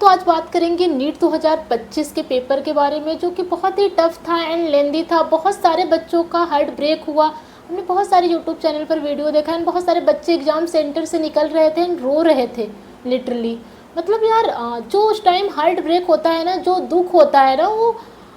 तो आज बात करेंगे नीट 2025 के पेपर के बारे में, जो कि बहुत ही टफ था एंड लेंदी था। बहुत सारे बच्चों का हार्ट ब्रेक हुआ। हमने बहुत सारे यूट्यूब चैनल पर वीडियो देखा एंड बहुत सारे बच्चे एग्ज़ाम सेंटर से निकल रहे थे एंड रो रहे थे लिटरली। मतलब यार, जो उस टाइम हार्ट ब्रेक होता है ना, जो दुख होता है ना, वो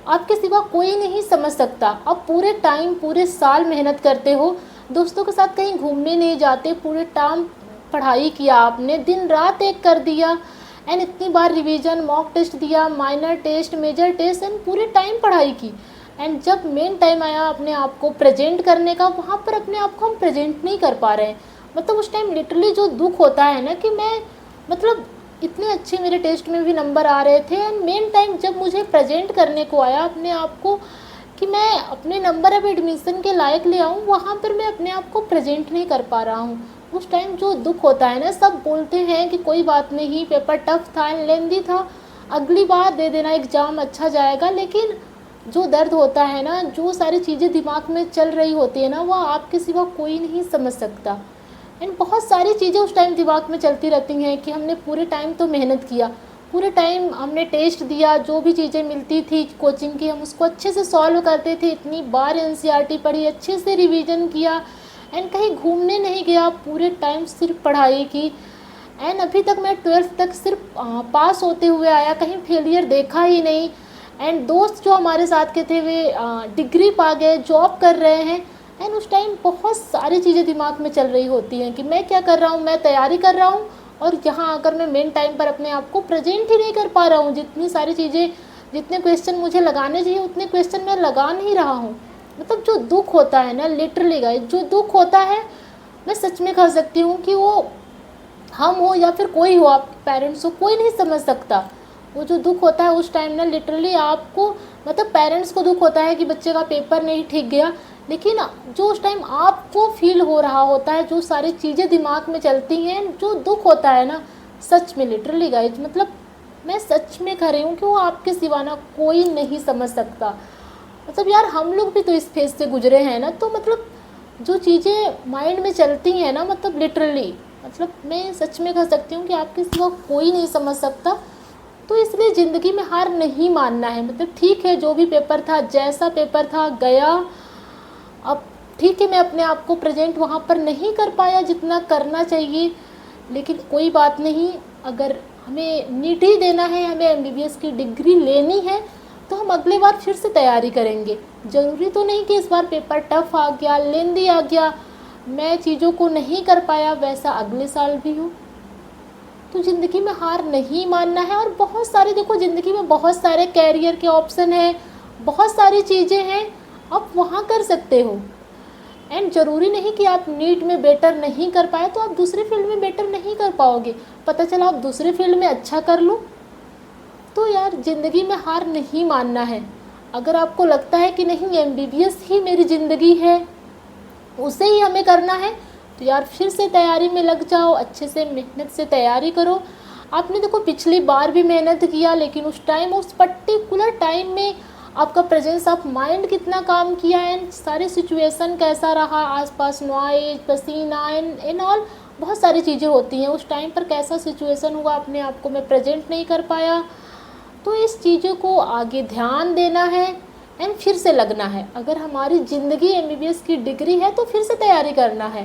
आपके सिवा कोई नहीं समझ सकता। आप पूरे टाइम पूरे साल मेहनत करते हो, दोस्तों के साथ कहीं घूमने नहीं जाते, पूरे टाइम पढ़ाई किया, आपने दिन रात एक कर दिया एंड इतनी बार रिवीजन, मॉक टेस्ट दिया, minor test, major test and पूरे टाइम पढ़ाई की। एंड जब मेन टाइम आया अपने आप को प्रेजेंट करने का, वहाँ पर अपने आप को हम प्रेजेंट नहीं कर पा रहे हैं। मतलब उस टाइम लिटरली जो दुख होता है ना, कि मैं मतलब इतने अच्छे मेरे टेस्ट में भी नंबर आ रहे थे एंड मेन टाइम जब मुझे प्रेजेंट करने को आया अपने आप को, कि मैं अपने नंबर अब एडमिशन के लायक ले आऊँ, वहाँ पर मैं अपने आप को प्रेजेंट नहीं कर पा रहा हूँ। उस टाइम जो दुख होता है ना, सब बोलते हैं कि कोई बात नहीं, पेपर टफ था, लेंदी था, अगली बार दे देना एग्ज़ाम, अच्छा जाएगा। लेकिन जो दर्द होता है ना, जो सारी चीज़ें दिमाग में चल रही होती है ना, वह आपके सिवा कोई नहीं समझ सकता। एंड बहुत सारी चीज़ें उस टाइम दिमाग में चलती रहती हैं कि हमने पूरे टाइम तो मेहनत किया, पूरे टाइम हमने टेस्ट दिया, जो भी चीज़ें मिलती थी कोचिंग की हम उसको अच्छे से सॉल्व करते थे, इतनी बार एनसीईआरटी पढ़ी, अच्छे से रिवीजन किया एंड कहीं घूमने नहीं गया, पूरे टाइम सिर्फ पढ़ाई की। एंड अभी तक मैं 12th तक सिर्फ पास होते हुए आया, कहीं फेलियर देखा ही नहीं। एंड दोस्त जो हमारे साथ के थे वे डिग्री पा गए, जॉब कर रहे हैं। एंड उस टाइम बहुत सारी चीज़ें दिमाग में चल रही होती हैं कि मैं क्या कर रहा हूँ, मैं तैयारी कर रहा हूँ और यहाँ आकर मैं मेन टाइम पर अपने आप को प्रेजेंट ही नहीं कर पा रहा हूँ। जितनी सारी चीज़ें, जितने क्वेश्चन मुझे लगाने चाहिए उतने क्वेश्चन मैं लगा नहीं रहा हूँ। मतलब जो दुख होता है ना, लिटरली गाइस, जो दुख होता है, मैं सच में कह सकती हूँ कि वो हम हो या फिर कोई हो, आपके पेरेंट्स हो, कोई नहीं समझ सकता। वो जो दुख होता है उस टाइम ना, लिटरली आपको, मतलब पेरेंट्स को दुख होता है कि बच्चे का पेपर नहीं ठीक गया, लेकिन जो उस टाइम आपको फील हो रहा होता है, जो सारी चीज़ें दिमाग में चलती हैं, जो दुख होता है ना, सच में लिटरली गाइज, मतलब मैं सच में कह रही हूँ कि वो आपके सिवा ना कोई नहीं समझ सकता। मतलब यार, हम लोग भी तो इस फेज से गुजरे हैं ना, तो मतलब जो चीज़ें माइंड में चलती हैं ना, मतलब लिटरली, मतलब मैं सच में कह सकती हूँ कि आपके सिवा कोई नहीं समझ सकता। तो इसलिए ज़िंदगी में हार नहीं मानना है। मतलब ठीक है, जो भी पेपर था, जैसा पेपर था गया। अब ठीक है, मैं अपने आप को प्रेजेंट वहाँ पर नहीं कर पाया जितना करना चाहिए, लेकिन कोई बात नहीं। अगर हमें नीट ही देना है, हमें एमबीबीएस की डिग्री लेनी है, तो हम अगले बार फिर से तैयारी करेंगे। ज़रूरी तो नहीं कि इस बार पेपर टफ आ गया, लेंदी आ गया, मैं चीज़ों को नहीं कर पाया, वैसा अगले साल भी हो। तो ज़िंदगी में हार नहीं मानना है। और बहुत सारे, देखो ज़िंदगी में बहुत सारे कैरियर के ऑप्शन हैं, बहुत सारी चीज़ें हैं, आप वहाँ कर सकते हो। एंड ज़रूरी नहीं कि आप नीट में बेटर नहीं कर पाए तो आप दूसरे फील्ड में बेटर नहीं कर पाओगे। पता चला आप दूसरे फील्ड में अच्छा कर लो। तो यार, ज़िंदगी में हार नहीं मानना है। अगर आपको लगता है कि नहीं, एमबीबीएस ही मेरी ज़िंदगी है, उसे ही हमें करना है, तो यार फिर से तैयारी में लग जाओ, अच्छे से मेहनत से तैयारी करो। आपने देखो पिछली बार भी मेहनत किया, लेकिन उस टाइम, उस पर्टिकुलर टाइम में आपका प्रेजेंस ऑफ माइंड कितना काम किया एंड सारी सिचुएशन कैसा रहा, आसपास नॉइज, पसीना एंड ऑल, बहुत सारी चीज़ें होती हैं। उस टाइम पर कैसा सिचुएशन हुआ, अपने आप को मैं प्रेजेंट नहीं कर पाया। तो इस चीज़ों को आगे ध्यान देना है एंड फिर से लगना है। अगर हमारी ज़िंदगी एमबीबीएस की डिग्री है तो फिर से तैयारी करना है।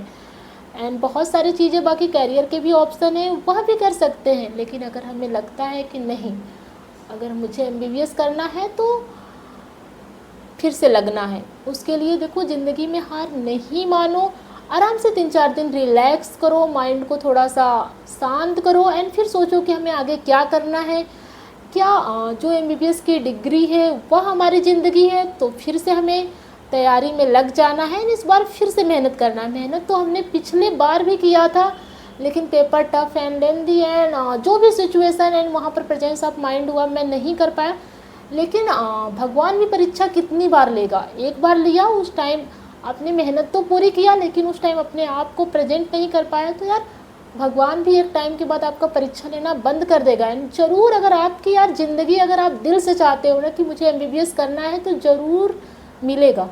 एंड बहुत सारी चीज़ें, बाकी कैरियर के भी ऑप्शन हैं, वह भी कर सकते हैं। लेकिन अगर हमें लगता है कि नहीं, अगर मुझे एमबीबीएस करना है तो फिर से लगना है। उसके लिए देखो, ज़िंदगी में हार नहीं मानो, आराम से 3-4 दिन रिलैक्स करो, माइंड को थोड़ा सा शांत करो एंड फिर सोचो कि हमें आगे क्या करना है। क्या जो एमबीबीएस की डिग्री है वह हमारी ज़िंदगी है, तो फिर से हमें तैयारी में लग जाना है। इस बार फिर से मेहनत करना है। मेहनत तो हमने पिछले बार भी किया था, लेकिन paper tough and lengthy and जो भी सिचुएशन एंड वहाँ पर प्रेजेंस ऑफ माइंड हुआ, मैं नहीं कर पाया। लेकिन भगवान भी परीक्षा कितनी बार लेगा, एक बार लिया, उस टाइम आपने मेहनत तो पूरी किया, लेकिन उस टाइम अपने आप को प्रेजेंट नहीं कर पाया, तो यार भगवान भी एक टाइम के बाद आपका परीक्षा लेना बंद कर देगा। एंड ज़रूर, अगर आपकी यार ज़िंदगी, अगर आप दिल से चाहते हो ना कि मुझे एमबीबीएस करना है, तो ज़रूर मिलेगा।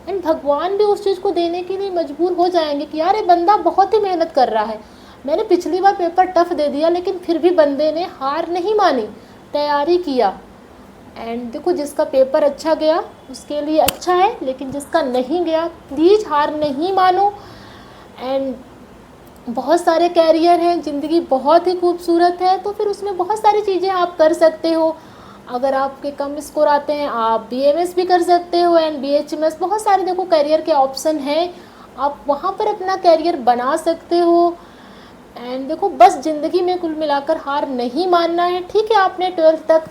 एंड भगवान भी उस चीज़ को देने के लिए मजबूर हो जाएंगे कि यार ये बंदा बहुत ही मेहनत कर रहा है। मैंने पिछली बार पेपर टफ दे दिया, लेकिन फिर भी बंदे ने हार नहीं मानी, तैयारी किया। एंड देखो, जिसका पेपर अच्छा गया उसके लिए अच्छा है, लेकिन जिसका नहीं गया प्लीज़ हार नहीं मानो। एंड बहुत सारे कैरियर हैं, ज़िंदगी बहुत ही खूबसूरत है, तो फिर उसमें बहुत सारी चीज़ें आप कर सकते हो। अगर आपके कम स्कोर आते हैं आप BMS भी कर सकते हो एंड BHMS, बहुत सारे देखो करियर के ऑप्शन हैं, आप वहाँ पर अपना करियर बना सकते हो। एंड देखो, बस ज़िंदगी में कुल मिलाकर हार नहीं मानना है। ठीक है, आपने 12th तक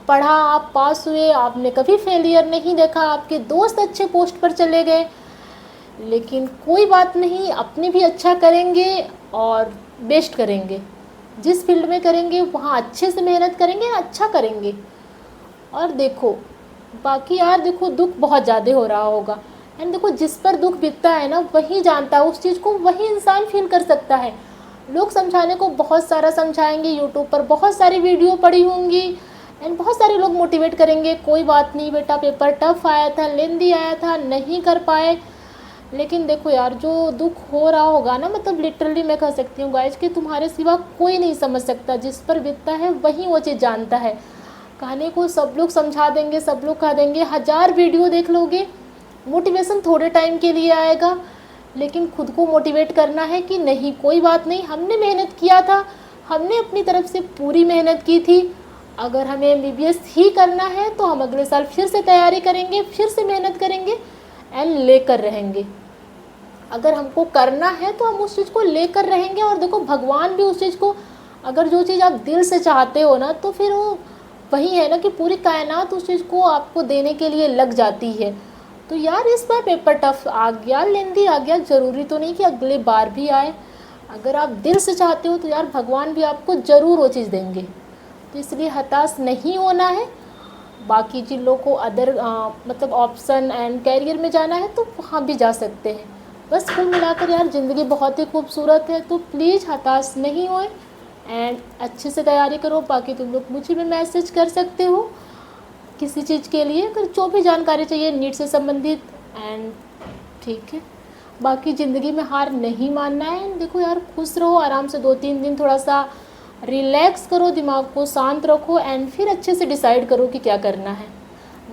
पढ़ा, आप पास हुए, आपने कभी फेलियर नहीं देखा, आपके दोस्त अच्छे पोस्ट पर चले गए, लेकिन कोई बात नहीं, अपने भी अच्छा करेंगे और बेस्ट करेंगे। जिस फील्ड में करेंगे वहाँ अच्छे से मेहनत करेंगे, अच्छा करेंगे। और देखो बाकी यार, देखो दुख बहुत ज़्यादा हो रहा होगा, एंड देखो जिस पर दुख बीतता है ना वही जानता है उस चीज़ को, वही इंसान फील कर सकता है। लोग समझाने को बहुत सारा समझाएंगे, यूट्यूब पर बहुत सारी वीडियो पड़ी होंगी एंड बहुत सारे लोग मोटिवेट करेंगे, कोई बात नहीं बेटा, पेपर टफ आया था, लेंदी आया था, नहीं कर पाए। लेकिन देखो यार, जो दुख हो रहा होगा ना, मतलब लिटरली मैं कह सकती हूँ गाइज कि तुम्हारे सिवा कोई नहीं समझ सकता, जिस पर बीतता है वही वो चीज़ जानता है। कहानी को सब लोग समझा देंगे, सब लोग कह देंगे, 1000 वीडियो देख लोगे, मोटिवेशन थोड़े टाइम के लिए आएगा, लेकिन खुद को मोटिवेट करना है कि नहीं कोई बात नहीं, हमने मेहनत किया था, हमने अपनी तरफ से पूरी मेहनत की थी। अगर हमें MBBS ही करना है तो हम अगले साल फिर से तैयारी करेंगे, फिर से मेहनत करेंगे एंड लेकर रहेंगे। अगर हमको करना है तो हम उस चीज़ को लेकर रहेंगे। और देखो, भगवान भी उस चीज़ को, अगर जो चीज़ आप दिल से चाहते हो ना, तो फिर वो वही है ना कि पूरी कायनात उस चीज़ को आपको देने के लिए लग जाती है। तो यार, इस बार पेपर टफ आ गया, लेंदी आ गया, ज़रूरी तो नहीं कि अगले बार भी आए। अगर आप दिल से चाहते हो तो यार भगवान भी आपको ज़रूर वो चीज़ देंगे, तो इसलिए हताश नहीं होना है। बाकी जिन लोगों को अदर मतलब ऑप्शन एंड कैरियर में जाना है तो वहाँ भी जा सकते हैं। बस कुल मिलाकर यार, ज़िंदगी बहुत ही खूबसूरत है, तो प्लीज़ हताश नहीं होए एंड अच्छे से तैयारी करो। बाकी तुम लोग मुझे भी मैसेज कर सकते हो किसी चीज़ के लिए, अगर जो भी जानकारी चाहिए नीट से संबंधित। एंड ठीक है, बाकी ज़िंदगी में हार नहीं मानना है। देखो यार, खुश रहो, आराम से 2-3 दिन थोड़ा सा रिलैक्स करो, दिमाग को शांत रखो एंड फिर अच्छे से डिसाइड करो कि क्या करना है।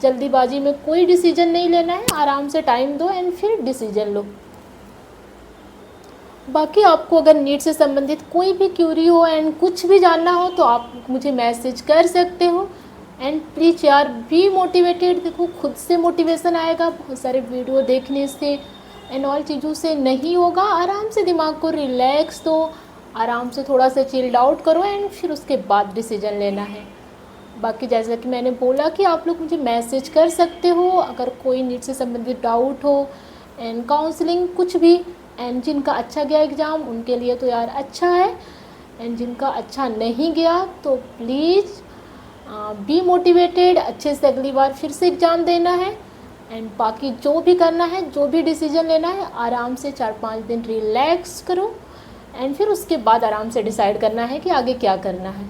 जल्दीबाजी में कोई डिसीजन नहीं लेना है, आराम से टाइम दो एंड फिर डिसीजन लो। बाकी आपको अगर नीट से संबंधित कोई भी क्यूरी हो एंड कुछ भी जानना हो तो आप मुझे मैसेज कर सकते हो। एंड प्लीज़ यार, बी मोटिवेटेड। देखो, खुद से मोटिवेशन आएगा, बहुत सारे वीडियो देखने से एंड ऑल चीज़ों से नहीं होगा। आराम से दिमाग को रिलैक्स दो, आराम से थोड़ा सा चिल्ड आउट करो एंड फिर उसके बाद डिसीजन लेना है। बाकी जैसा कि मैंने बोला कि आप लोग मुझे मैसेज कर सकते हो अगर कोई नीट से संबंधित डाउट हो एंड काउंसलिंग कुछ भी। एंड जिनका अच्छा गया एग्ज़ाम उनके लिए तो यार अच्छा है, एंड जिनका अच्छा नहीं गया तो प्लीज़ बी मोटिवेटेड, अच्छे से अगली बार फिर से एग्ज़ाम देना है। एंड बाकी जो भी करना है, जो भी डिसीजन लेना है, आराम से 4-5 दिन रिलैक्स करो एंड फिर उसके बाद आराम से डिसाइड करना है कि आगे क्या करना है।